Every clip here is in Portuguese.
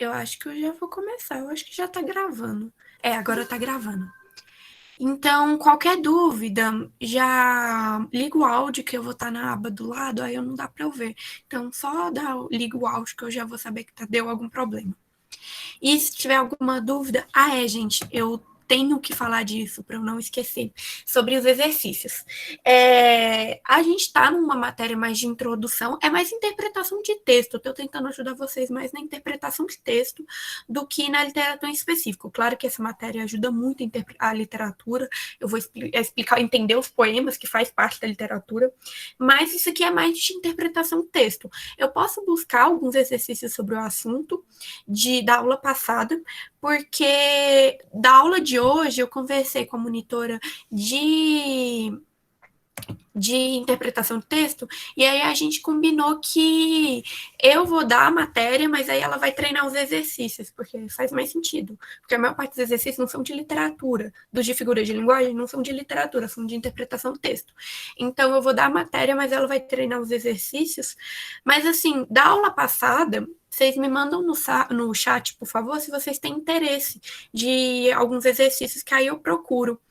Eu acho que eu já vou começar. Eu acho que já tá gravando. Agora tá gravando. Então, qualquer dúvida, já liga o áudio que eu vou estar na aba do lado, aí não dá para eu ver. Então, liga o áudio que eu já vou saber que deu algum problema. E se tiver alguma dúvida, gente, eu tenho que falar disso para eu não esquecer, sobre os exercícios. A gente está numa matéria mais de introdução, é mais interpretação de texto. Eu estou tentando ajudar vocês mais na interpretação de texto do que na literatura em específico. Claro que essa matéria ajuda muito a literatura, eu vou explicar, entender os poemas que faz parte da literatura, mas isso aqui é mais de interpretação de texto. Eu posso buscar alguns exercícios sobre o assunto da aula passada, porque da aula de hoje eu conversei com a monitora de interpretação de texto, e aí a gente combinou que eu vou dar a matéria, mas aí ela vai treinar os exercícios, porque faz mais sentido. Porque a maior parte dos exercícios não são de literatura, dos de figuras de linguagem não são de literatura, são de interpretação de texto. Então eu vou dar a matéria, mas ela vai treinar os exercícios. Mas assim, da aula passada, vocês me mandam no chat, por favor, se vocês têm interesse de alguns exercícios que aí eu procuro.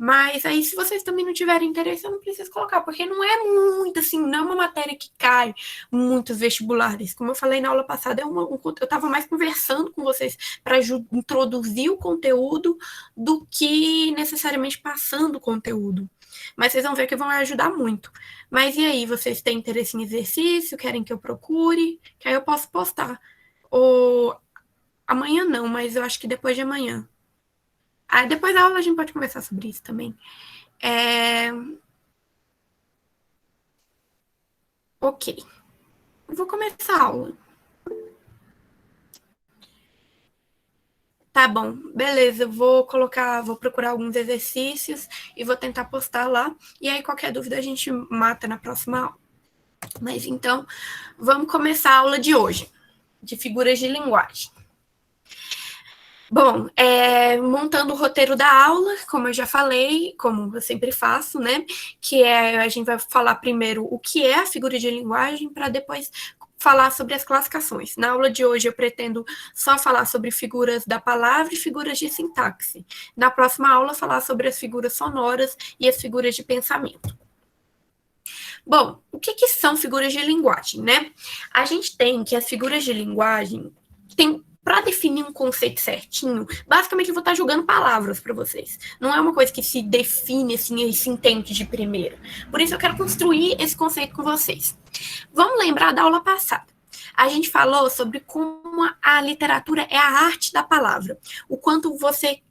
Mas aí, se vocês também não tiverem interesse, eu não preciso colocar, porque não é muito assim, não é uma matéria que cai muitos vestibulares. Como eu falei na aula passada, eu estava mais conversando com vocês para introduzir o conteúdo do que necessariamente passando o conteúdo. Mas vocês vão ver que vão ajudar muito. Mas e aí, vocês têm interesse em exercício? Querem que eu procure? Que aí eu posso postar. Ou amanhã não, mas eu acho que depois de amanhã. Depois da aula a gente pode conversar sobre isso também. Ok. Vou começar a aula. Tá bom, beleza. Vou procurar alguns exercícios e vou tentar postar lá. E aí, qualquer dúvida, a gente mata na próxima aula. Mas então, vamos começar a aula de hoje, de figuras de linguagem. Bom, montando o roteiro da aula, como eu já falei, como eu sempre faço, né? Que a gente vai falar primeiro o que é a figura de linguagem, para depois falar sobre as classificações. Na aula de hoje eu pretendo só falar sobre figuras da palavra e figuras de sintaxe. Na próxima aula, falar sobre as figuras sonoras e as figuras de pensamento. Bom, o que são figuras de linguagem, né? A gente tem que as figuras de linguagem para definir um conceito certinho, basicamente eu vou estar jogando palavras para vocês. Não é uma coisa que se define assim e se entende de primeira. Por isso eu quero construir esse conceito com vocês. Vamos lembrar da aula passada. A gente falou sobre como a literatura é a arte da palavra. O quanto você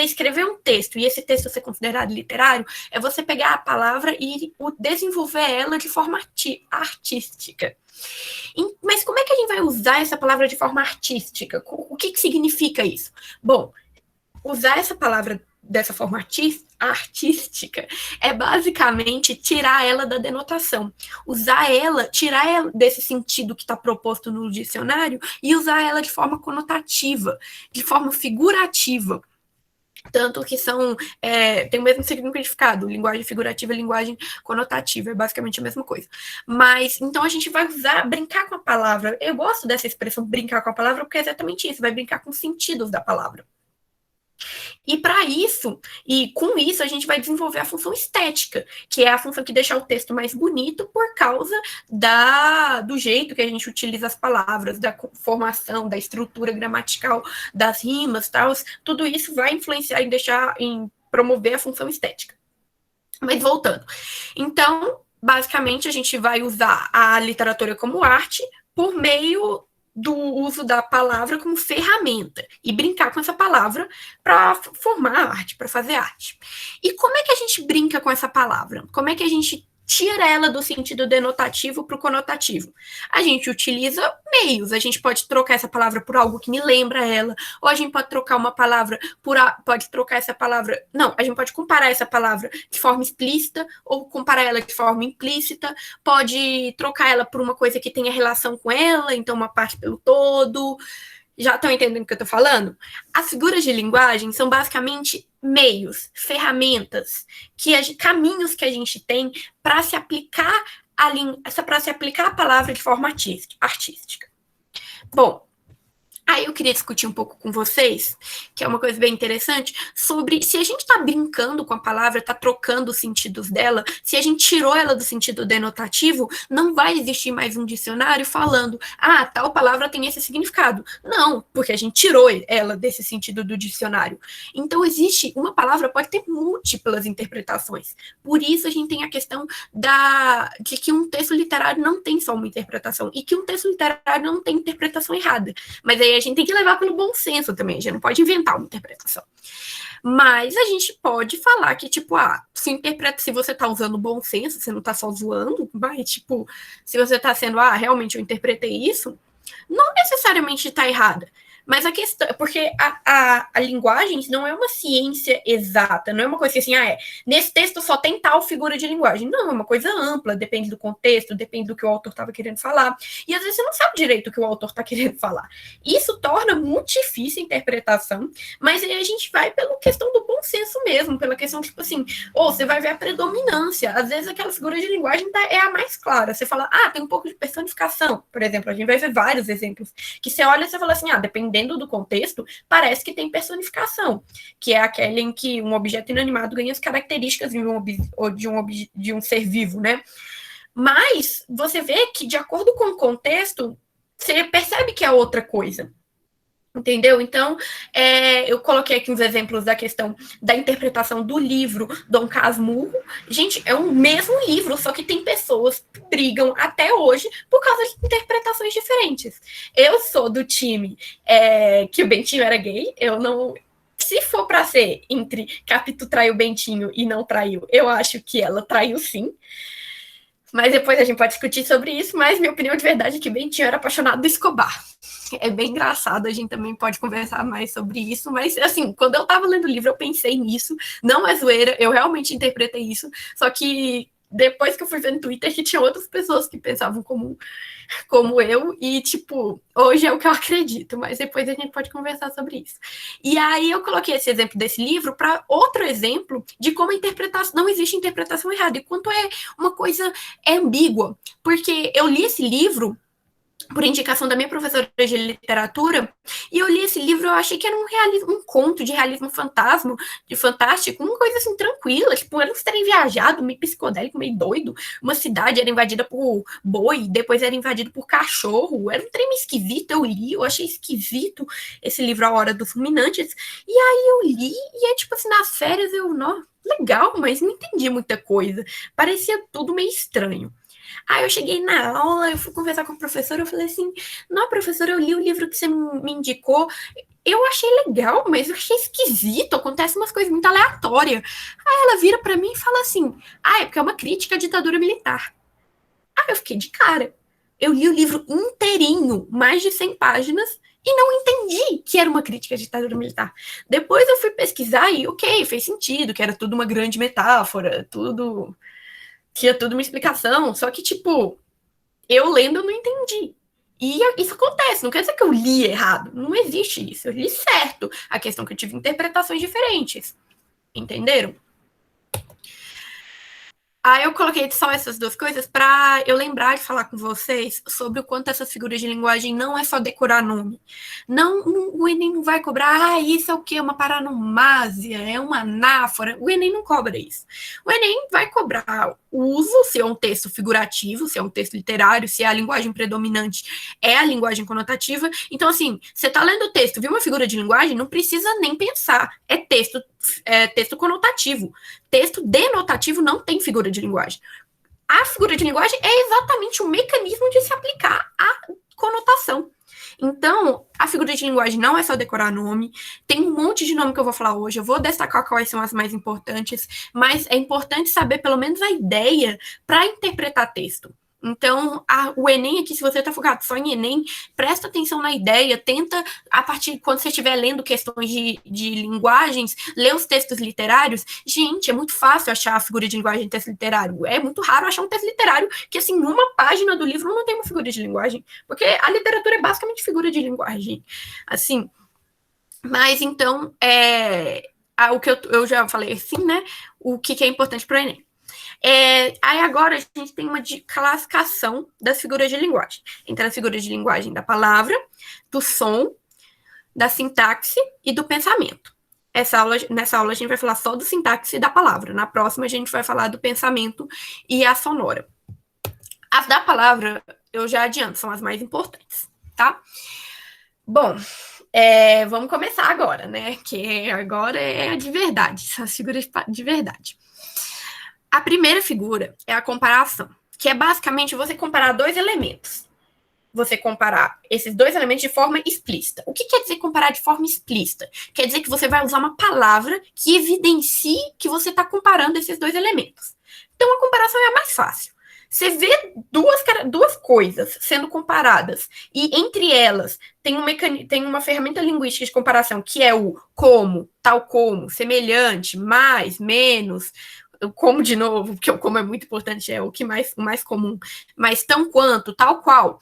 escrever um texto e esse texto ser considerado literário é você pegar a palavra e desenvolver ela de forma artística. Mas como é que a gente vai usar essa palavra de forma artística? O que significa isso? Bom, usar essa palavra dessa forma artística é basicamente tirar ela da denotação, tirar ela desse sentido que está proposto no dicionário e usar ela de forma conotativa, de forma figurativa. Tanto que tem o mesmo significado, linguagem figurativa e linguagem conotativa, é basicamente a mesma coisa. Mas, então a gente vai brincar com a palavra. Eu gosto dessa expressão, brincar com a palavra, porque é exatamente isso, vai brincar com os sentidos da palavra. E para isso, e com isso, a gente vai desenvolver a função estética, que é a função que deixa o texto mais bonito por causa do jeito que a gente utiliza as palavras, da formação, da estrutura gramatical, das rimas, tal. Tudo isso vai influenciar em promover a função estética. Mas voltando. Então, basicamente, a gente vai usar a literatura como arte por meio do uso da palavra como ferramenta e brincar com essa palavra para formar arte, para fazer arte. E como é que a gente brinca com essa palavra? Como é que a gente tira ela do sentido denotativo para o conotativo? A gente utiliza meios, a gente pode trocar essa palavra por algo que me lembra ela, ou a gente pode trocar uma palavra pode trocar essa palavra, não, a gente pode comparar essa palavra de forma explícita ou comparar ela de forma implícita, pode trocar ela por uma coisa que tenha relação com ela, então uma parte pelo todo. Já estão entendendo o que eu estou falando? As figuras de linguagem são basicamente meios, ferramentas, caminhos que a gente tem para se aplicar a palavra de forma artística. Bom, Aí eu queria discutir um pouco com vocês, que é uma coisa bem interessante, sobre se a gente está brincando com a palavra, está trocando os sentidos dela, se a gente tirou ela do sentido denotativo, não vai existir mais um dicionário falando, ah, tal palavra tem esse significado. Não, porque a gente tirou ela desse sentido do dicionário. Então existe, uma palavra pode ter múltiplas interpretações. Por isso a gente tem a questão de que um texto literário não tem só uma interpretação, e que um texto literário não tem interpretação errada. Mas aí a gente tem que levar pelo bom senso também, a gente não pode inventar uma interpretação. Mas a gente pode falar que, tipo, se você tá usando bom senso, você não tá só zoando, mas, tipo, se você tá sendo, realmente eu interpretei isso, não necessariamente tá errada. Mas a questão, porque a linguagem não é uma ciência exata, não é uma coisa assim, nesse texto só tem tal figura de linguagem. Não, é uma coisa ampla, depende do contexto, depende do que o autor estava querendo falar. E às vezes você não sabe direito o que o autor está querendo falar. Isso torna muito difícil a interpretação, mas aí a gente vai pela questão do bom senso mesmo, pela questão, tipo assim, ou você vai ver a predominância. Às vezes aquela figura de linguagem é a mais clara. Você fala, tem um pouco de personificação, por exemplo. A gente vai ver vários exemplos que você olha e você fala assim, dependendo do contexto, parece que tem personificação, que é aquela em que um objeto inanimado ganha as características de um ser vivo, né? Mas você vê que, de acordo com o contexto, você percebe que é outra coisa. Entendeu? Então, eu coloquei aqui uns exemplos da questão da interpretação do livro Dom Casmurro. Gente, é o mesmo livro, só que tem pessoas que brigam até hoje por causa de interpretações diferentes. Eu sou do time que o Bentinho era gay, eu não... Se for para ser entre Capitu traiu o Bentinho e não traiu, eu acho que ela traiu sim. Mas depois a gente pode discutir sobre isso, mas minha opinião de verdade é que Bentinho era apaixonado do Escobar. É bem engraçado, a gente também pode conversar mais sobre isso, mas assim, quando eu tava lendo o livro, eu pensei nisso, não é zoeira, eu realmente interpretei isso, só que depois que eu fui ver no Twitter que tinha outras pessoas que pensavam como eu, e tipo, hoje é o que eu acredito, mas depois a gente pode conversar sobre isso. E aí eu coloquei esse exemplo desse livro para outro exemplo de como a interpretação, não existe interpretação errada, e quanto é uma coisa ambígua, porque eu li esse livro por indicação da minha professora de literatura, e eu li esse livro, eu achei que era um conto de realismo fantástico, uma coisa assim, tranquila, tipo, eles terem viajado, meio psicodélico, meio doido, uma cidade era invadida por boi, depois era invadida por cachorro, era um trem esquisito, eu achei esquisito esse livro A Hora dos Fulminantes, e aí eu li, e é tipo assim, nas férias legal, mas não entendi muita coisa, parecia tudo meio estranho. Aí eu cheguei na aula, eu fui conversar com a professora, eu falei assim, não, professora, eu li o livro que você me indicou, eu achei legal, mas eu achei esquisito, acontece umas coisas muito aleatórias. Aí ela vira para mim e fala assim, é porque é uma crítica à ditadura militar. Aí eu fiquei de cara. Eu li o livro inteirinho, mais de 100 páginas, e não entendi que era uma crítica à ditadura militar. Depois eu fui pesquisar e, ok, fez sentido, que era tudo uma grande metáfora, tinha tudo uma explicação, só que, tipo, eu lendo eu não entendi. E isso acontece, não quer dizer que eu li errado, não existe isso, eu li certo. A questão é que eu tive interpretações diferentes, entenderam? Aí eu coloquei só essas duas coisas para eu lembrar de falar com vocês sobre o quanto essas figuras de linguagem não é só decorar nome. Não, o Enem não vai cobrar, isso é o quê? Uma paranomásia, é uma anáfora. O Enem não cobra isso. O Enem vai cobrar o uso, se é um texto figurativo, se é um texto literário, se é a linguagem predominante, é a linguagem conotativa. Então, assim, você está lendo o texto, viu uma figura de linguagem, não precisa nem pensar. É texto conotativo. Texto denotativo não tem figura de linguagem. A figura de linguagem é exatamente o mecanismo de se aplicar à conotação. Então, a figura de linguagem não é só decorar nome, tem um monte de nome que eu vou falar hoje, eu vou destacar quais são as mais importantes, mas é importante saber pelo menos a ideia para interpretar texto. Então, o Enem aqui, se você está focado só em Enem, presta atenção na ideia, tenta, a partir, quando você estiver lendo questões de linguagens, ler os textos literários. Gente, é muito fácil achar a figura de linguagem em texto literário. É muito raro achar um texto literário que, assim, numa página do livro não tem uma figura de linguagem, porque a literatura é basicamente figura de linguagem. Assim, mas então, o que eu já falei assim, né? O que é importante para o Enem. Aí agora a gente tem uma classificação das figuras de linguagem. Entre as figuras de linguagem da palavra, do som da sintaxe e do pensamento. Nessa aula a gente vai falar só do sintaxe e da palavra. Na próxima a gente vai falar do pensamento e a sonora. As da palavra, eu já adianto, são as mais importantes, tá? Bom, vamos começar agora, né? Que agora é de verdade, são as figuras de verdade. A primeira figura é a comparação, que é basicamente você comparar dois elementos. Você comparar esses dois elementos de forma explícita. O que quer dizer comparar de forma explícita? Quer dizer que você vai usar uma palavra que evidencie que você está comparando esses dois elementos. Então, a comparação é a mais fácil. Você vê duas coisas sendo comparadas e entre elas tem uma ferramenta linguística de comparação que é o como, tal como, semelhante, mais, menos, como de novo, porque o como é muito importante, é o mais comum, mas tão quanto, tal qual.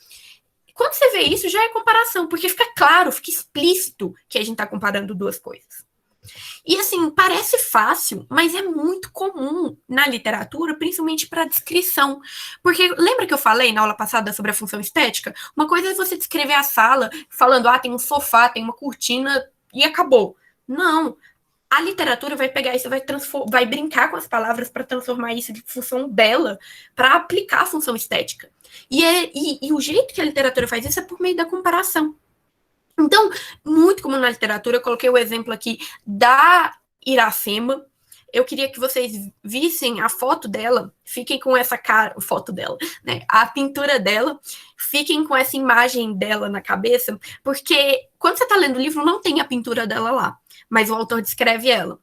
Quando você vê isso, já é comparação, porque fica claro, fica explícito que a gente está comparando duas coisas. E assim, parece fácil, mas é muito comum na literatura, principalmente para descrição. Porque lembra que eu falei na aula passada sobre a função estética? Uma coisa é você descrever a sala falando, tem um sofá, tem uma cortina e acabou. Não. A literatura vai pegar isso, vai brincar com as palavras para transformar isso de função dela, para aplicar a função estética. E o jeito que a literatura faz isso é por meio da comparação. Então, muito comum na literatura, eu coloquei o exemplo aqui da Iracema. Eu queria que vocês vissem a foto dela, fiquem com essa cara, foto dela, né? A pintura dela, fiquem com essa imagem dela na cabeça, porque quando você está lendo o livro, não tem a pintura dela lá, mas o autor descreve ela.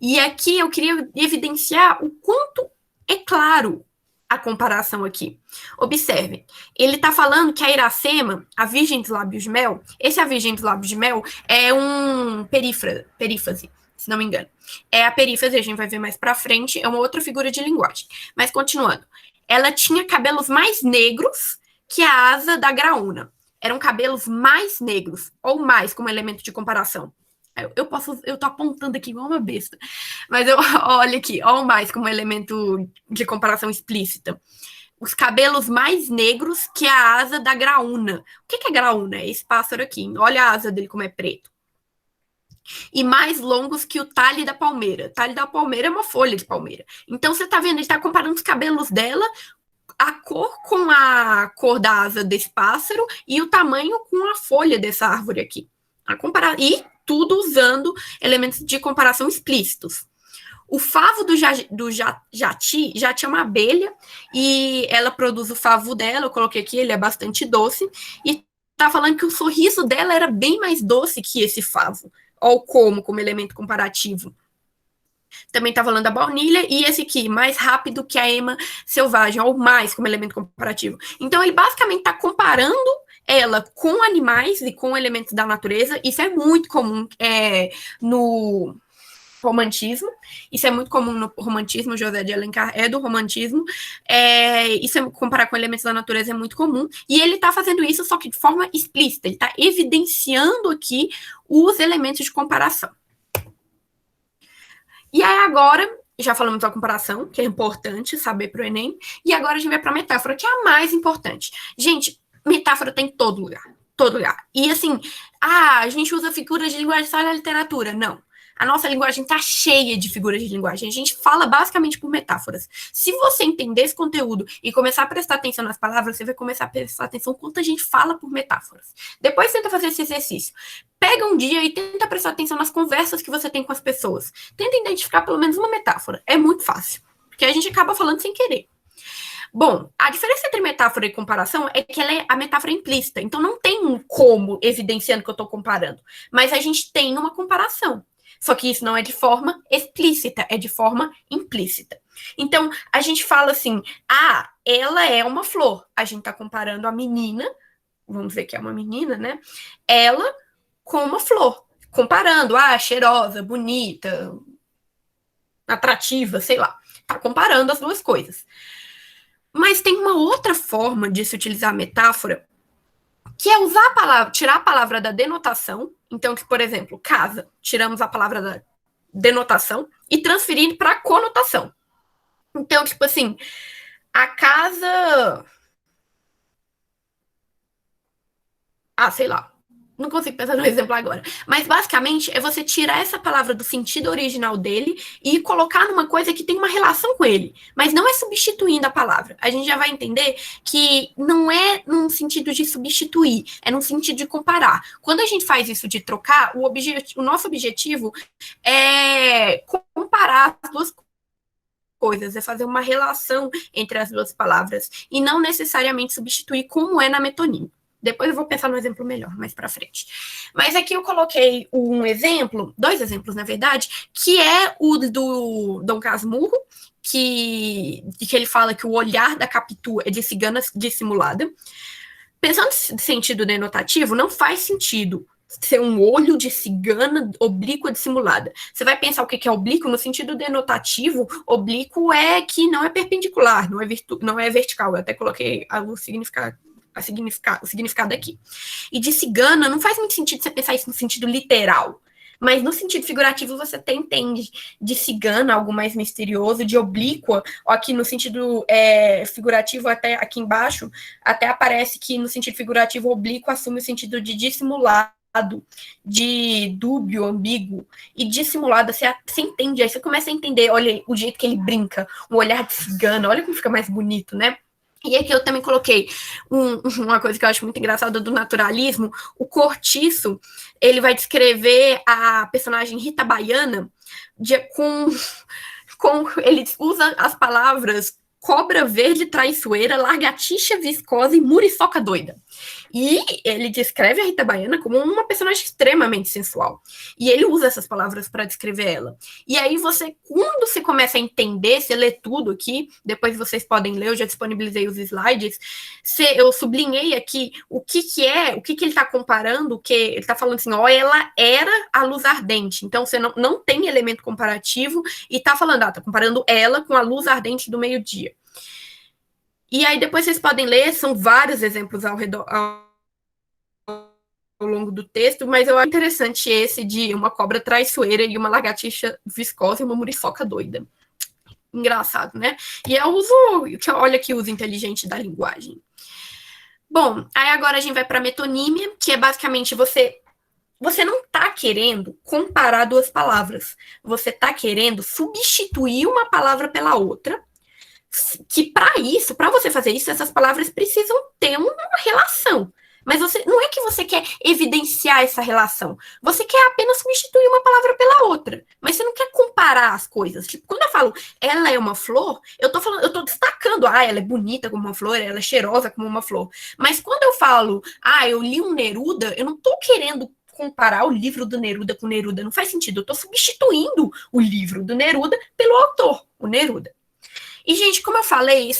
E aqui eu queria evidenciar o quanto é claro a comparação aqui. Observe, ele está falando que a Iracema, a Virgem dos Lábios de Mel, a Virgem dos Lábios de Mel é um perífrase, se não me engano. É a perífrase, a gente vai ver mais para frente, é uma outra figura de linguagem. Mas continuando, ela tinha cabelos mais negros que a asa da graúna. Eram cabelos mais negros, ou mais como elemento de comparação. Eu tô apontando aqui igual uma besta. Mas olha aqui, ó, mais como elemento de comparação explícita. Os cabelos mais negros que a asa da graúna. O que é graúna? É esse pássaro aqui. Olha a asa dele como é preto. E mais longos que o talhe da palmeira. O talhe da palmeira é uma folha de palmeira. Então você tá vendo, ele tá comparando os cabelos dela, a cor com a cor da asa desse pássaro e o tamanho com a folha dessa árvore aqui. E tudo usando elementos de comparação explícitos. O favo do jati é uma abelha e ela produz o favo dela, eu coloquei aqui, ele é bastante doce, e tá falando que o sorriso dela era bem mais doce que esse favo, ou como elemento comparativo. Também tá falando da baunilha, e esse aqui, mais rápido que a ema selvagem, ou mais como elemento comparativo. Então ele basicamente tá comparando ela com animais e com elementos da natureza. Isso é muito comum no romantismo. Isso é muito comum no romantismo. José de Alencar é do romantismo. Isso comparar com elementos da natureza é muito comum. E ele está fazendo isso só que de forma explícita. Ele está evidenciando aqui os elementos de comparação. E aí agora, já falamos da comparação, que é importante saber para o Enem. E agora a gente vai para a metáfora, que é a mais importante. Gente, metáfora tem em todo lugar. Todo lugar. E assim, a gente usa figuras de linguagem só na literatura. Não. A nossa linguagem está cheia de figuras de linguagem. A gente fala basicamente por metáforas. Se você entender esse conteúdo e começar a prestar atenção nas palavras, você vai começar a prestar atenção quanto a gente fala por metáforas. Depois tenta fazer esse exercício. Pega um dia e tenta prestar atenção nas conversas que você tem com as pessoas. Tenta identificar pelo menos uma metáfora. É muito fácil. Porque a gente acaba falando sem querer. Bom, a diferença entre metáfora e comparação é que a metáfora é implícita. Então, não tem um como evidenciando que eu estou comparando. Mas a gente tem uma comparação. Só que isso não é de forma explícita, é de forma implícita. Então, a gente fala assim, ela é uma flor. A gente está comparando a menina, vamos dizer que é uma menina, né? Ela com uma flor. Comparando, cheirosa, bonita, atrativa, sei lá. Tá comparando as duas coisas. Mas tem uma outra forma de se utilizar a metáfora, que é usar a palavra, tirar a palavra da denotação. Então, que, por exemplo, casa, tiramos a palavra da denotação e transferir para a conotação. Então, tipo assim, a casa. Sei lá. não consigo pensar no exemplo agora. Mas basicamente é você tirar essa palavra do sentido original dele e colocar numa coisa que tem uma relação com ele. Mas não é substituindo a palavra. A gente já vai entender que não é num sentido de substituir, é num sentido de comparar. Quando a gente faz isso de trocar, o nosso objetivo é comparar as duas coisas, é fazer uma relação entre as duas palavras e não necessariamente substituir como é na metonímia. Depois eu vou pensar no exemplo melhor, mais para frente. Mas aqui eu coloquei um exemplo, 2 exemplos, na verdade, que é o do Dom Casmurro, que ele fala que o olhar da Capitu é de cigana dissimulada. Pensando no sentido denotativo, não faz sentido ser um olho de cigana oblíqua dissimulada. Você vai pensar o que é oblíquo no sentido denotativo. Oblíquo é que não é perpendicular, não é vertical. Eu até coloquei o significado aqui. E de cigana, não faz muito sentido você pensar isso no sentido literal. Mas no sentido figurativo, você até entende de cigana, algo mais misterioso, de oblíqua, aqui no sentido figurativo, até aqui embaixo, até aparece que no sentido figurativo, oblíquo assume o sentido de dissimulado, de dúbio, ambíguo, e dissimulado, você entende, aí você começa a entender, olha o jeito que ele brinca, um olhar de cigana, olha como fica mais bonito, né? E aqui eu também coloquei uma coisa que eu acho muito engraçada do naturalismo. O Cortiço, ele vai descrever a personagem Rita Baiana ele usa as palavras cobra verde traiçoeira, largatixa viscosa e muriçoca doida. E ele descreve a Rita Baiana como uma personagem extremamente sensual. E ele usa essas palavras para descrever ela. E aí quando você começa a entender, você lê tudo aqui, depois vocês podem ler, eu já disponibilizei os slides, eu sublinhei aqui o que ele está comparando, que ele está falando assim, ela era a luz ardente. Então você não tem elemento comparativo e está falando, está comparando ela com a luz ardente do meio-dia. E aí depois vocês podem ler, são vários exemplos ao longo do texto, mas eu acho interessante esse de uma cobra traiçoeira e uma lagartixa viscosa e uma muriçoca doida. Engraçado, né? E eu uso, olha que uso inteligente da linguagem. Bom, aí agora a gente vai para a metonímia, que é basicamente você não está querendo comparar 2 palavras. Você está querendo substituir uma palavra pela outra, que para você fazer isso, essas palavras precisam ter uma relação. Mas não é que você quer evidenciar essa relação. Você quer apenas substituir uma palavra pela outra. Mas você não quer comparar as coisas. Tipo, quando eu falo ela é uma flor, eu tô destacando, ela é bonita como uma flor, ela é cheirosa como uma flor. Mas quando eu falo, eu li um Neruda, eu não tô querendo comparar o livro do Neruda com o Neruda. Não faz sentido. Eu tô substituindo o livro do Neruda pelo autor, o Neruda. E, gente, como eu falei,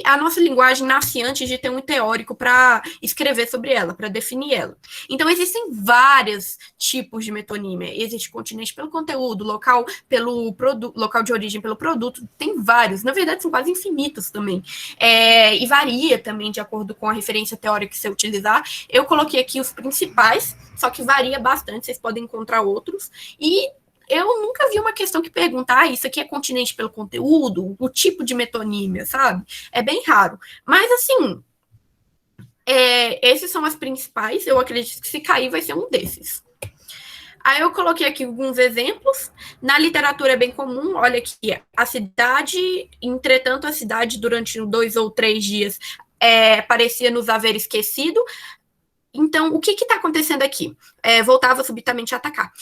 a nossa linguagem nasce antes de ter um teórico para escrever sobre ela, para definir ela. Então, existem vários tipos de metonímia. Existe continente pelo conteúdo, local de origem pelo produto, tem vários. Na verdade, são quase infinitos também. E varia também de acordo com a referência teórica que você utilizar. Eu coloquei aqui os principais, só que varia bastante, vocês podem encontrar outros. E eu nunca vi uma questão que pergunta, isso aqui é continente pelo conteúdo, o tipo de metonímia, sabe? É bem raro. Mas, assim, esses são as principais. Eu acredito que se cair vai ser um desses. Aí eu coloquei aqui alguns exemplos. Na literatura é bem comum, olha aqui, a cidade, entretanto, a cidade durante 2 ou 3 dias parecia nos haver esquecido. Então, o que está acontecendo aqui? Voltava subitamente a atacar.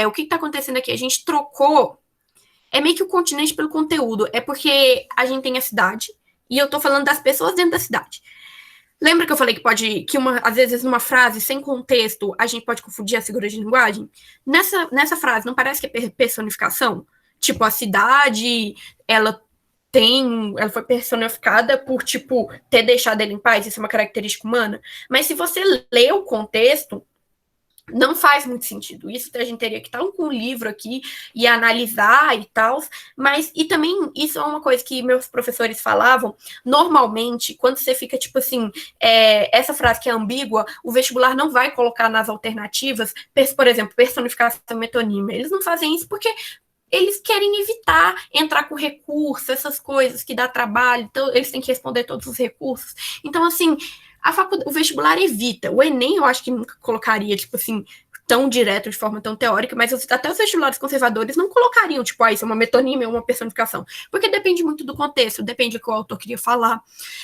O que está acontecendo aqui? A gente trocou. É meio que o continente pelo conteúdo. É porque a gente tem a cidade, e eu estou falando das pessoas dentro da cidade. Lembra que eu falei às vezes, numa frase, sem contexto, a gente pode confundir as figuras de linguagem? Nessa frase, não parece que é personificação? Tipo, a cidade, ela foi personificada por, tipo, ter deixado ele em paz, isso é uma característica humana. Mas se você lê o contexto, não faz muito sentido. Isso a gente teria que estar com um livro aqui e analisar e tal. E também, isso é uma coisa que meus professores falavam, normalmente, quando você fica, tipo assim, essa frase que é ambígua, o vestibular não vai colocar nas alternativas, por exemplo, personificação e metonímia. Eles não fazem isso porque eles querem evitar entrar com recurso, essas coisas que dá trabalho, então eles têm que responder todos os recursos. Então, assim, O vestibular evita. O Enem eu acho que nunca colocaria, tipo assim, tão direto, de forma tão teórica, mas até os vestibulares conservadores não colocariam, tipo, isso é uma metonímia ou uma personificação. Porque depende muito do contexto, depende do que o autor queria falar.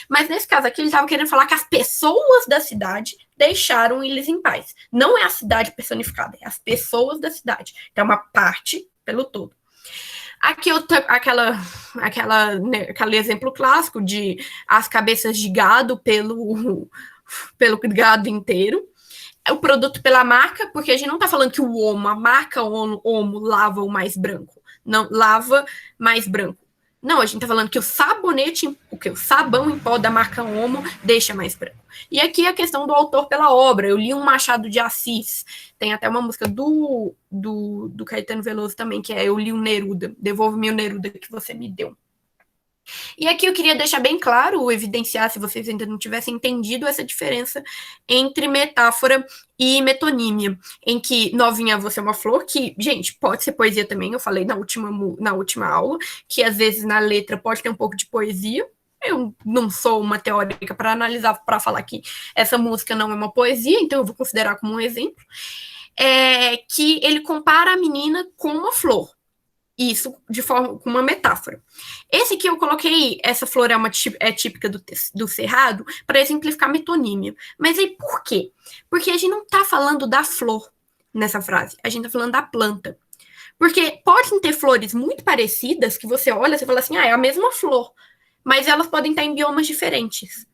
Mas nesse caso aqui, ele estava querendo falar que as pessoas da cidade deixaram eles em paz. Não é a cidade personificada, é as pessoas da cidade. Então é uma parte pelo todo. Aqui aquele exemplo clássico de as cabeças de gado pelo gado inteiro. O produto pela marca, porque a gente não está falando que o Omo, a marca Omo lava o mais branco. Não, lava mais branco. Não, a gente está falando que o sabonete, o sabão em pó da marca Omo deixa mais branco. E aqui a questão do autor pela obra. Eu li um Machado de Assis. Tem até uma música do Caetano Veloso também, que é Eu li um Neruda. Devolve-me o Neruda que você me deu. E aqui eu queria deixar bem claro, evidenciar, se vocês ainda não tivessem entendido, essa diferença entre metáfora e metonímia, em que novinha você é uma flor, que, gente, pode ser poesia também, eu falei na última aula, que às vezes na letra pode ter um pouco de poesia. Eu não sou uma teórica para analisar, para falar que essa música não é uma poesia, então eu vou considerar como um exemplo. Que ele compara a menina com uma flor. Isso de forma com uma metáfora. Esse que eu coloquei, essa flor é típica do cerrado, para exemplificar metonímia. Mas aí por quê? Porque a gente não está falando da flor nessa frase, a gente está falando da planta. Porque podem ter flores muito parecidas que você olha e fala assim, é a mesma flor, mas elas podem estar em biomas diferentes.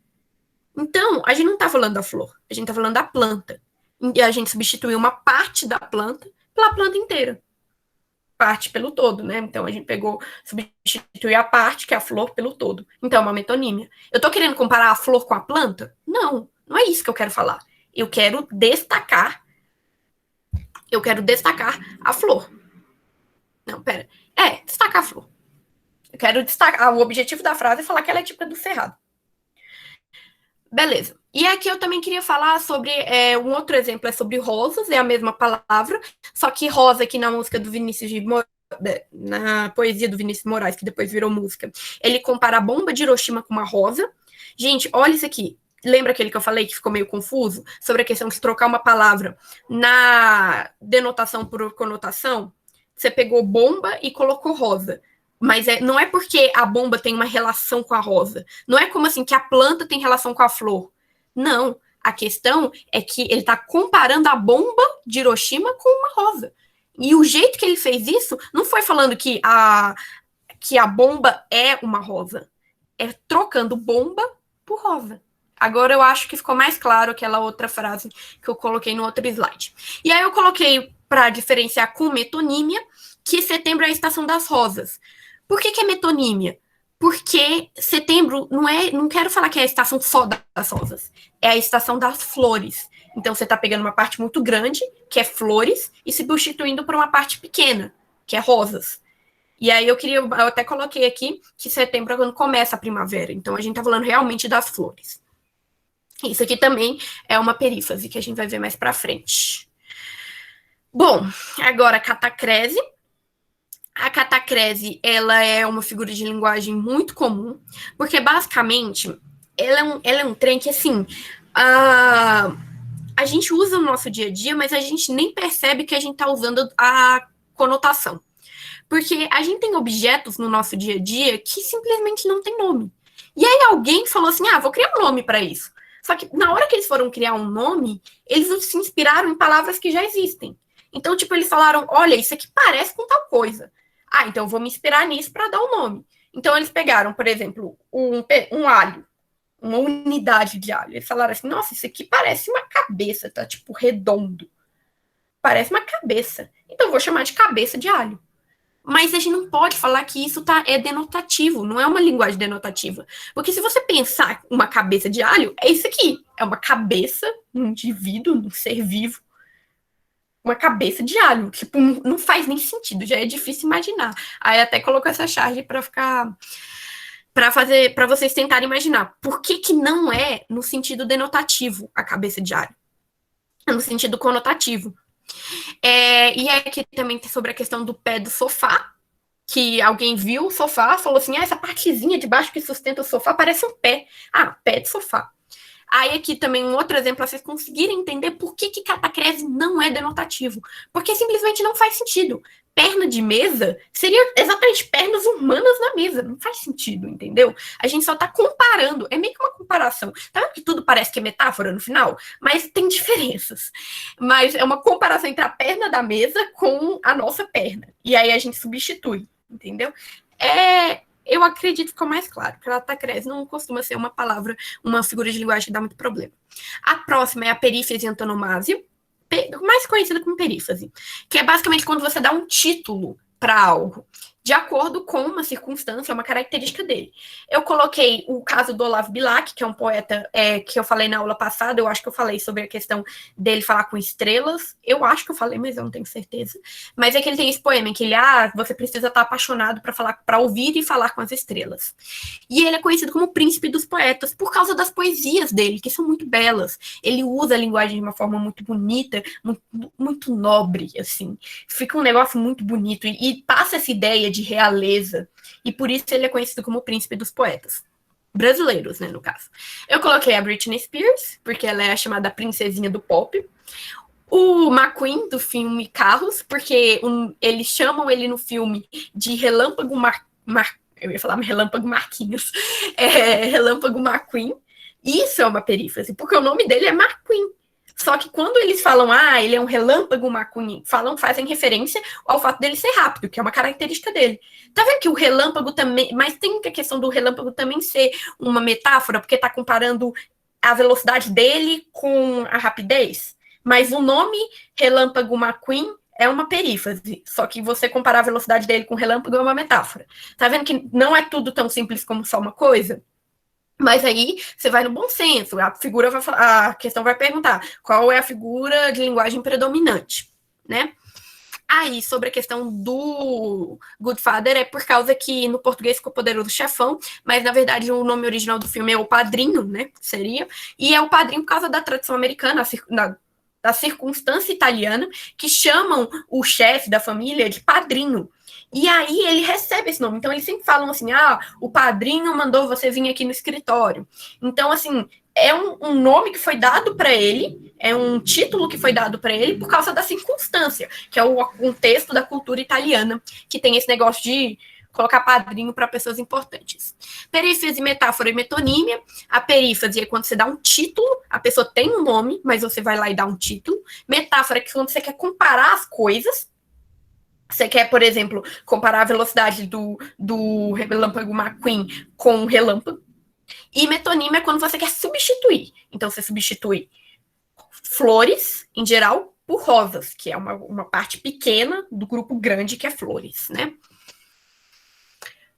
Então, a gente não está falando da flor, a gente está falando da planta. E a gente substituiu uma parte da planta pela planta inteira. Parte pelo todo, né? Então a gente substituiu a parte, que é a flor, pelo todo. Então é uma metonímia. Eu tô querendo comparar a flor com a planta? Não, não é isso que eu quero falar. Eu quero destacar a flor. Não, pera. Destacar a flor. Eu quero destacar, o objetivo da frase é falar que ela é típica do cerrado. Beleza. E aqui eu também queria falar sobre, um outro exemplo é sobre rosas, é a mesma palavra, só que rosa aqui na música do Vinícius de Moraes, na poesia do Vinícius de Moraes, que depois virou música, ele compara a bomba de Hiroshima com uma rosa. Gente, olha isso aqui. Lembra aquele que eu falei que ficou meio confuso? Sobre a questão de trocar uma palavra na denotação por conotação? Você pegou bomba e colocou rosa. Mas não é porque a bomba tem uma relação com a rosa. Não é como assim que a planta tem relação com a flor. Não. A questão é que ele está comparando a bomba de Hiroshima com uma rosa. E o jeito que ele fez isso não foi falando que a bomba é uma rosa. É trocando bomba por rosa. Agora eu acho que ficou mais claro aquela outra frase que eu coloquei no outro slide. E aí eu coloquei, para diferenciar com metonímia, que setembro é a estação das rosas. Por que é metonímia? Porque setembro não quero falar que é a estação só das rosas, é a estação das flores. Então você está pegando uma parte muito grande, que é flores, e substituindo por uma parte pequena, que é rosas. E aí eu até coloquei aqui que setembro é quando começa a primavera. Então a gente está falando realmente das flores. Isso aqui também é uma perífrase que a gente vai ver mais para frente. Bom, agora a catacrese. A catacrese, ela é uma figura de linguagem muito comum, porque basicamente ela é um trem que, assim, a gente usa no nosso dia a dia, mas a gente nem percebe que a gente está usando a conotação. Porque a gente tem objetos no nosso dia a dia que simplesmente não tem nome. E aí alguém falou assim, vou criar um nome para isso. Só que na hora que eles foram criar um nome, eles se inspiraram em palavras que já existem. Então, tipo, eles falaram, olha, isso aqui parece com tal coisa. Então eu vou me inspirar nisso para dar o nome. Então eles pegaram, por exemplo, um alho, uma unidade de alho. Eles falaram assim, nossa, isso aqui parece uma cabeça, tá tipo redondo. Parece uma cabeça. Então eu vou chamar de cabeça de alho. Mas a gente não pode falar que isso é denotativo, não é uma linguagem denotativa. Porque se você pensar uma cabeça de alho, é isso aqui. É uma cabeça, um indivíduo, um ser vivo, uma cabeça de alho. Tipo, não faz nem sentido, já é difícil imaginar. Aí até colocou essa charge para ficar... para vocês tentarem imaginar. Por que não é no sentido denotativo a cabeça de alho? É no sentido conotativo. E aqui também tem sobre a questão do pé do sofá, que alguém viu o sofá, falou assim, essa partezinha de baixo que sustenta o sofá parece um pé. Pé de sofá. Aí aqui também um outro exemplo para vocês conseguirem entender por que catacrese não é denotativo. Porque simplesmente não faz sentido. Perna de mesa seria exatamente pernas humanas na mesa. Não faz sentido, entendeu? A gente só tá comparando. É meio que uma comparação. Tá vendo que tudo parece que é metáfora no final? Mas tem diferenças. Mas é uma comparação entre a perna da mesa com a nossa perna. E aí a gente substitui, entendeu? Eu acredito que ficou mais claro, que catacrese não costuma ser uma palavra, uma figura de linguagem que dá muito problema. A próxima é a perífrase antonomásia, mais conhecida como perífrase, que é basicamente quando você dá um título para algo, de acordo com uma circunstância, uma característica dele. Eu coloquei o caso do Olavo Bilac, que é um poeta que eu falei na aula passada, eu acho que eu falei sobre a questão dele falar com estrelas, eu acho que eu falei, mas eu não tenho certeza, mas é que ele tem esse poema em que ele, você precisa estar apaixonado para ouvir e falar com as estrelas. E ele é conhecido como o príncipe dos poetas por causa das poesias dele, que são muito belas. Ele usa a linguagem de uma forma muito bonita, muito, muito nobre, assim. Fica um negócio muito bonito e passa essa ideia de realeza. E por isso ele é conhecido como o príncipe dos poetas. Brasileiros, né, no caso. Eu coloquei a Britney Spears, porque ela é a chamada princesinha do pop. O McQueen, do filme Carros, porque eles chamam ele no filme de Relâmpago eu ia falar Relâmpago Marquinhos. Relâmpago McQueen. Isso é uma perífrase, porque o nome dele é McQueen. Só que quando eles falam, ele é um relâmpago McQueen, fazem referência ao fato dele ser rápido, que é uma característica dele. Tá vendo que o relâmpago também... Mas tem a questão do relâmpago também ser uma metáfora, porque tá comparando a velocidade dele com a rapidez. Mas o nome Relâmpago McQueen é uma perífrase, só que você comparar a velocidade dele com o relâmpago é uma metáfora. Tá vendo que não é tudo tão simples como só uma coisa? Mas aí você vai no bom senso, a questão vai perguntar qual é a figura de linguagem predominante, né? Aí, sobre a questão do Goodfather, é por causa que no português ficou Poderoso Chefão, mas na verdade o nome original do filme é O Padrinho, né? Seria. E é o padrinho por causa da tradição americana, da circunstância italiana, que chamam o chefe da família de padrinho. E aí ele recebe esse nome. Então eles sempre falam assim, o padrinho mandou você vir aqui no escritório. Então, assim, é um nome que foi dado para ele, é um título que foi dado para ele por causa da circunstância, que é o contexto da cultura italiana, que tem esse negócio de colocar padrinho para pessoas importantes. Perífrase, metáfora e metonímia. A perífrase é quando você dá um título, a pessoa tem um nome, mas você vai lá e dá um título. Metáfora é quando você quer comparar as coisas. Você quer, por exemplo, comparar a velocidade do relâmpago McQueen com o relâmpago. E metonímia é quando você quer substituir. Então, você substitui flores, em geral, por rosas, que é uma parte pequena do grupo grande que é flores, né?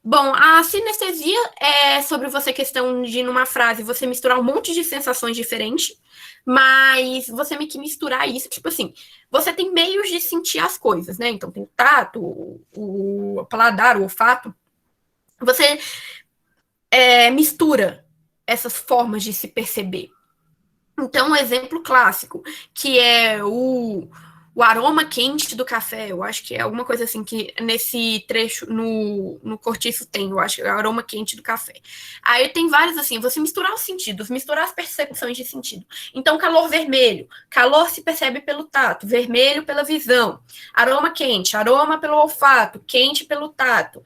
Bom, a sinestesia é sobre você questão de, numa frase, você misturar um monte de sensações diferentes, mas você meio que misturar isso, tipo assim, você tem meios de sentir as coisas, né? Então tem o tato, o paladar, o olfato. Você mistura essas formas de se perceber. Então, um exemplo clássico, que é o aroma quente do café, eu acho que é alguma coisa assim que nesse trecho, no cortiço tem, eu acho que é o aroma quente do café. Aí tem vários assim, você misturar os sentidos, misturar as percepções de sentido. Então, calor vermelho, calor se percebe pelo tato, vermelho pela visão. Aroma quente, aroma pelo olfato, quente pelo tato.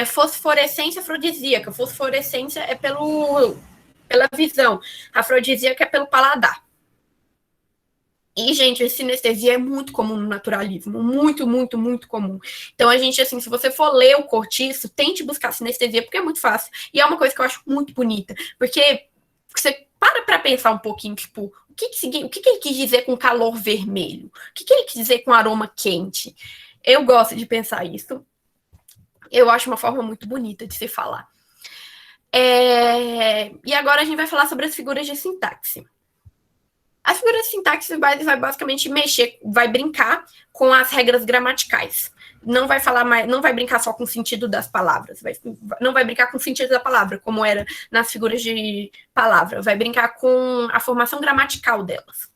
Fosforescência afrodisíaca, fosforescência é pela visão, afrodisíaca é pelo paladar. E, gente, a sinestesia é muito comum no naturalismo, muito, muito, muito comum. Então, a gente, assim, se você for ler o Cortiço, tente buscar sinestesia, porque é muito fácil. E é uma coisa que eu acho muito bonita, porque você para pensar um pouquinho, tipo, o que ele quis dizer com calor vermelho? O que ele quis dizer com aroma quente? Eu gosto de pensar isso. Eu acho uma forma muito bonita de se falar. E agora a gente vai falar sobre as figuras de sintaxe. As figuras de sintaxe vai basicamente vai brincar com as regras gramaticais. Não vai falar mais, não vai brincar só com o sentido das palavras, não vai brincar com o sentido da palavra, como era nas figuras de palavra, vai brincar com a formação gramatical delas.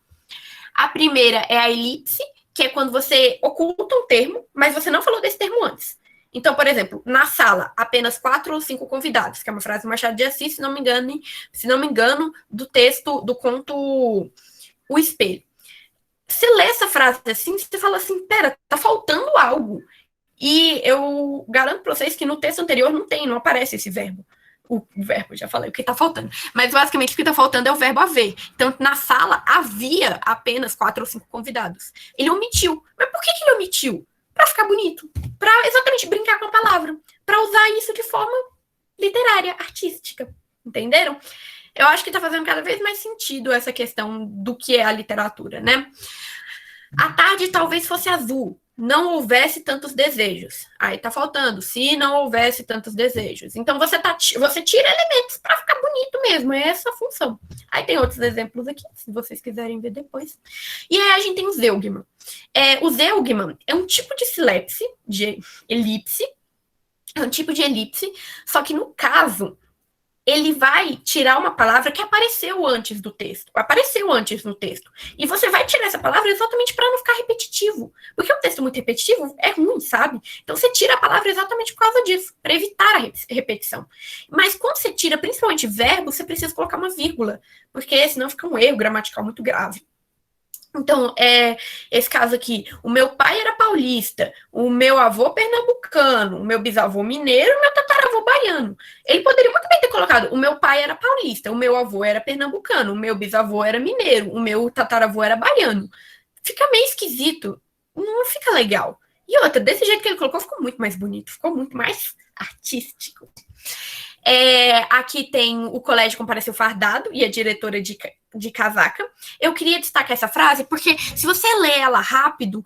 A primeira é a elipse, que é quando você oculta um termo, mas você não falou desse termo antes. Então, por exemplo, na sala, apenas 4 ou 5 convidados, que é uma frase do Machado de Assis, se não me engano, do texto do conto O Espelho. Você lê essa frase assim, você fala assim, pera, tá faltando algo. E eu garanto para vocês que no texto anterior não aparece esse verbo. O verbo, já falei, o que está faltando. Mas basicamente o que está faltando é o verbo haver. Então, na sala havia apenas 4 ou 5 convidados. Ele omitiu. Mas por que ele omitiu? Para ficar bonito. Para exatamente brincar com a palavra. Para usar isso de forma literária, artística. Entenderam? Eu acho que está fazendo cada vez mais sentido essa questão do que é a literatura, né? A tarde talvez fosse azul, não houvesse tantos desejos. Aí tá faltando, se não houvesse tantos desejos. Então você tira elementos para ficar bonito mesmo, é essa a função. Aí tem outros exemplos aqui, se vocês quiserem ver depois. E aí a gente tem o zeugma. O zeugma é um tipo de silepse, de elipse, é um tipo de elipse, só que no caso ele vai tirar uma palavra que apareceu antes do texto, apareceu antes no texto. E você vai tirar essa palavra exatamente para não ficar repetitivo. Porque um texto muito repetitivo é ruim, sabe? Então você tira a palavra exatamente por causa disso, para evitar a repetição. Mas quando você tira principalmente verbo, você precisa colocar uma vírgula, porque senão fica um erro gramatical muito grave. Então, esse caso aqui, o meu pai era paulista, o meu avô pernambucano, o meu bisavô mineiro, o meu tataravô baiano. Ele poderia muito bem ter colocado, o meu pai era paulista, o meu avô era pernambucano, o meu bisavô era mineiro, o meu tataravô era baiano. Fica meio esquisito, não fica legal. E outra, desse jeito que ele colocou, ficou muito mais bonito, ficou muito mais artístico. Aqui tem o colégio compareceu fardado e a diretora de casaca. Eu queria destacar essa frase porque se você lê ela rápido,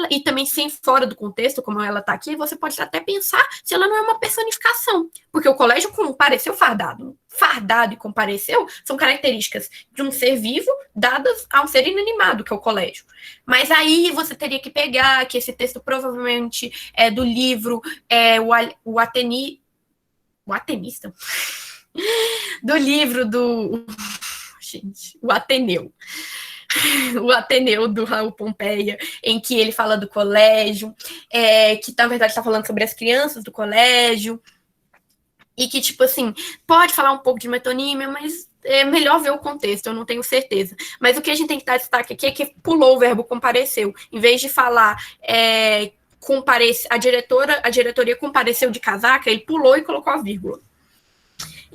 e também sem fora do contexto, como ela está aqui, você pode até pensar se ela não é uma personificação. Porque o colégio compareceu fardado. Fardado e compareceu são características de um ser vivo dadas a um ser inanimado, que é o colégio. Mas aí você teria que pegar que esse texto provavelmente é do livro o Atenista? Do livro do... Gente, o Ateneu. O Ateneu do Raul Pompeia, em que ele fala do colégio, que na verdade está falando sobre as crianças do colégio, e que, tipo assim, pode falar um pouco de metonímia, mas é melhor ver o contexto, eu não tenho certeza. Mas o que a gente tem que dar destaque aqui é que pulou o verbo compareceu. Em vez de falar... a diretoria compareceu de casaca, ele pulou e colocou a vírgula.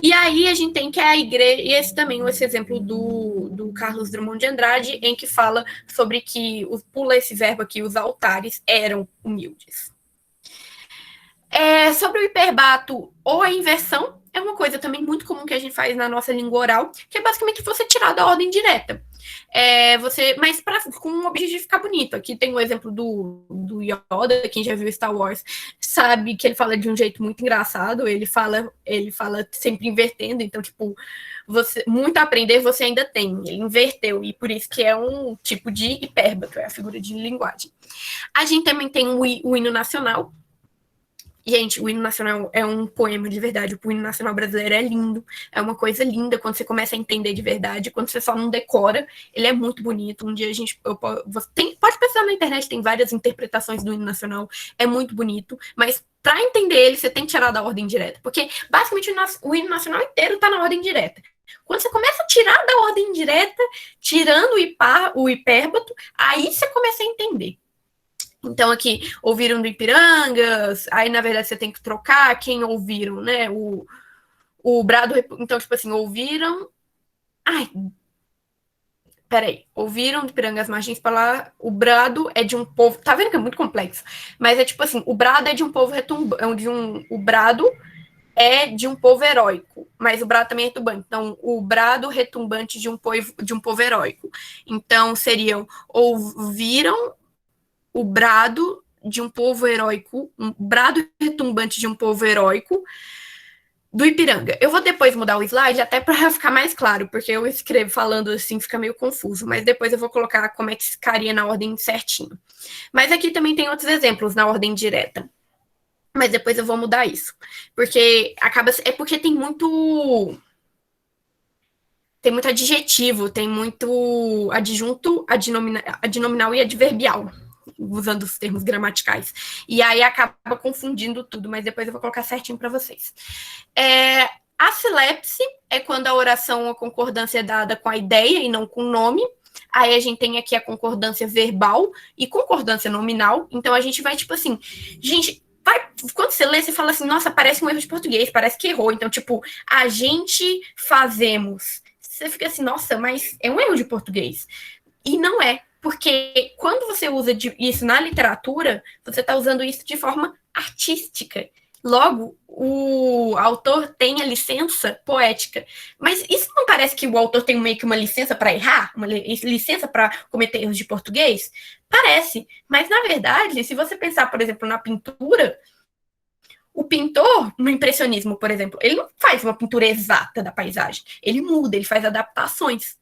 E aí a gente tem que a igreja, e esse também, esse exemplo do Carlos Drummond de Andrade, em que fala sobre que, pula esse verbo aqui, os altares eram humildes. Sobre o hiperbato ou a inversão, é uma coisa também muito comum que a gente faz na nossa língua oral, que é basicamente você tirar da ordem direta. Mas com um objetivo de ficar bonito. Aqui tem um exemplo do Yoda, quem já viu Star Wars sabe que ele fala de um jeito muito engraçado, ele fala sempre invertendo, então, tipo, muito a aprender você ainda tem, ele inverteu, e por isso que é um tipo de hipérbato, é a figura de linguagem. A gente também tem o hino nacional. Gente, o hino nacional é um poema de verdade. O hino nacional brasileiro é lindo. É uma coisa linda quando você começa a entender de verdade. Quando você só não decora, ele é muito bonito. Um dia pode pensar na internet, tem várias interpretações do hino nacional. É muito bonito. Mas para entender ele, você tem que tirar da ordem direta. Porque, basicamente, o hino nacional inteiro está na ordem direta. Quando você começa a tirar da ordem direta, tirando o hipérbato, aí você começa a entender. Então, aqui, ouviram do Ipirangas, aí, na verdade, você tem que trocar quem ouviram, né? O brado... Então, tipo assim, ouviram... ouviram do Ipirangas Martins para lá, o brado é de um povo... Tá vendo que é muito complexo? Mas é tipo assim, o brado é de um povo retumbante, o brado é de um povo heróico, mas o brado também é retumbante. Então, o brado retumbante de um povo heróico. Então, seriam, ouviram o brado de um povo heróico, um brado retumbante de um povo heróico do Ipiranga. Eu vou depois mudar o slide até para ficar mais claro, porque eu escrevo falando assim, fica meio confuso, mas depois eu vou colocar como é que ficaria na ordem certinho. Mas aqui também tem outros exemplos na ordem direta. Mas depois eu vou mudar isso, porque porque tem muito adjetivo, tem muito adjunto, adnominal e adverbial. usando os termos gramaticais. E aí acaba confundindo tudo, mas depois eu vou colocar certinho para vocês. A silepse é quando a oração ou a concordância é dada com a ideia e não com o nome. Aí a gente tem aqui a concordância verbal e concordância nominal. Então a gente vai, tipo assim, gente, quando você lê, você fala assim, nossa, parece um erro de português, parece que errou. Então, tipo, a gente fazemos. Você fica assim, nossa, mas é um erro de português. E não é, porque quando você usa isso na literatura, você está usando isso de forma artística. Logo, o autor tem a licença poética. Mas isso não parece que o autor tem meio que uma licença para errar? Uma licença para cometer erros de português? Parece. Mas, na verdade, se você pensar, por exemplo, na pintura, o pintor, no impressionismo, por exemplo, ele não faz uma pintura exata da paisagem. Ele muda, ele faz adaptações.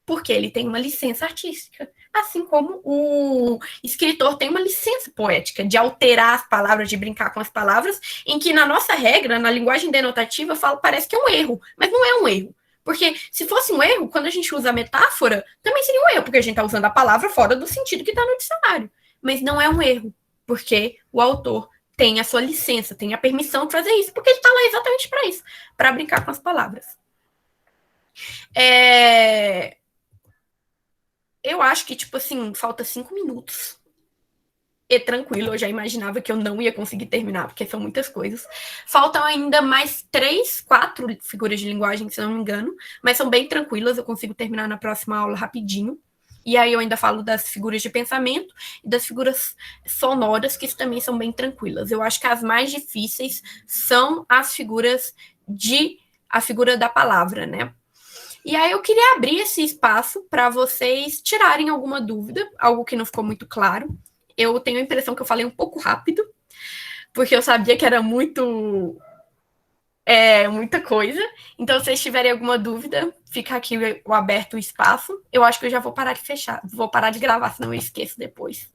Porque ele tem uma licença artística. Assim como o escritor tem uma licença poética de alterar as palavras, de brincar com as palavras, em que na nossa regra, na linguagem denotativa, parece que é um erro, mas não é um erro. Porque se fosse um erro, quando a gente usa a metáfora, também seria um erro, porque a gente está usando a palavra fora do sentido que está no dicionário. Mas não é um erro, porque o autor tem a sua licença, tem a permissão de fazer isso, porque ele está lá exatamente para isso, para brincar com as palavras. Eu acho que, tipo assim, falta 5 minutos. E tranquilo, eu já imaginava que eu não ia conseguir terminar, porque são muitas coisas. Faltam ainda mais 3, 4 figuras de linguagem, se não me engano, mas são bem tranquilas, eu consigo terminar na próxima aula rapidinho. E aí eu ainda falo das figuras de pensamento e das figuras sonoras, que também são bem tranquilas. Eu acho que as mais difíceis são as figuras a figura da palavra, né? E aí eu queria abrir esse espaço para vocês tirarem alguma dúvida, algo que não ficou muito claro. Eu tenho a impressão que eu falei um pouco rápido, porque eu sabia que era muita coisa. Então, se vocês tiverem alguma dúvida, fica aqui o aberto o espaço. Eu acho que eu já vou parar de fechar, vou parar de gravar, senão eu esqueço depois.